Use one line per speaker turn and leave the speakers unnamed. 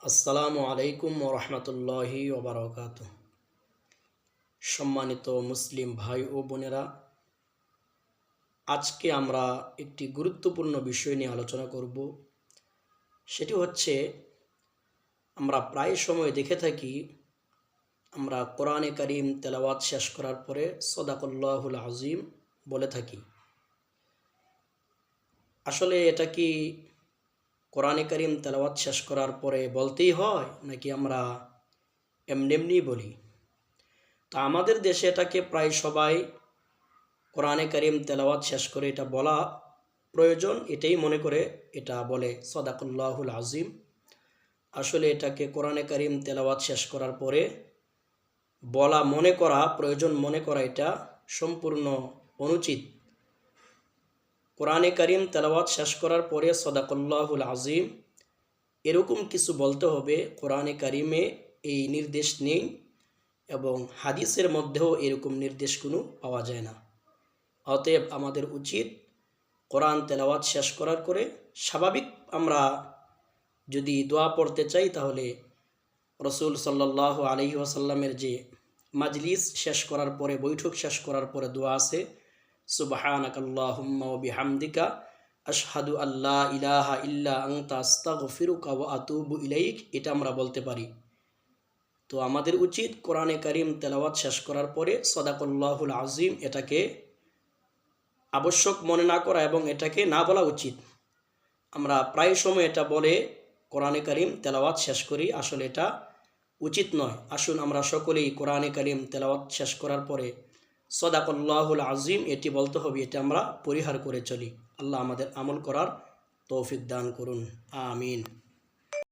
আসসালামু আলাইকুম ওরহমতুল্লাহি ওবরাকাতুহ। সম্মানিত মুসলিম ভাই ও বোনেরা, আজকে আমরা একটি গুরুত্বপূর্ণ বিষয় নিয়ে আলোচনা করব। সেটি হচ্ছে, আমরা প্রায় সময় দেখে থাকি, আমরা কোরআনে কারিম তেলাওয়াত শেষ করার পরে সদাকল্লাহুল আজিম বলে থাকি। আসলে এটা কি কোরআনে কারিম তেলাওয়াত শেষ করার পরে বলতেই হয়, নাকি আমরা এমনি বলি? তা আমাদের দেশে এটাকে প্রায় সবাই কোরআনে কারিম তেলাওয়াত শেষ করে এটা বলা প্রয়োজন, এটাই মনে করে এটা বলে সদাকুল্লাহুল আজিম। আসলে এটাকে কোরআনে কারিম তেলাওয়াত শেষ করার পরে বলা মনে করা, প্রয়োজন মনে করা, এটা সম্পূর্ণ অনুচিত। কোরআনে কারিম তেলাওয়াত শেষ করার পরে সদাকুল্লাহুল আজিম এরকম কিছু বলতে হবে, কোরআনে কারিমে এই নির্দেশ নেই এবং হাদিসের মধ্যেও এরকম নির্দেশ কোনো পাওয়া যায় না। অতএব আমাদের উচিত কোরআন তেলাওয়াত শেষ করার পরে স্বাভাবিক আমরা যদি দোয়া পড়তে চাই, তাহলে রসুল সাল্লাল্লাহু আলাইহি ওয়াসাল্লামের যে মাজলিস শেষ করার পরে, বৈঠক শেষ করার পরে দোয়া আছে, সুবহানাকাল্লাহুম্মা ওয়া বিহামদিকা আশহাদু আল্লা ইলাহা ইল্লা আনতা আস্তাগফিরুকা ওয়া আতুবু ইলাইক, এটা আমরা বলতে পারি। তো আমাদের উচিত কোরআনে কারিম তেলাওয়াত শেষ করার পরে সদাকুল্লাহুল আজিম এটাকে আবশ্যক মনে না করা এবং এটাকে না বলা উচিত। আমরা প্রায় সময় এটা বলে কোরআনে কারিম তেলাওয়াত শেষ করি, আসলে এটা উচিত নয়। আসুন আমরা সকলেই কোরআনে কারিম তেলাওয়াত শেষ করার পরে সদাকুল্লাহুল আজিম এটি বলতে হবে, এটা আমরা পরিহার করে চলি। আল্লাহ আমাদের আমল করার তৌফিক দান করুন, আমিন।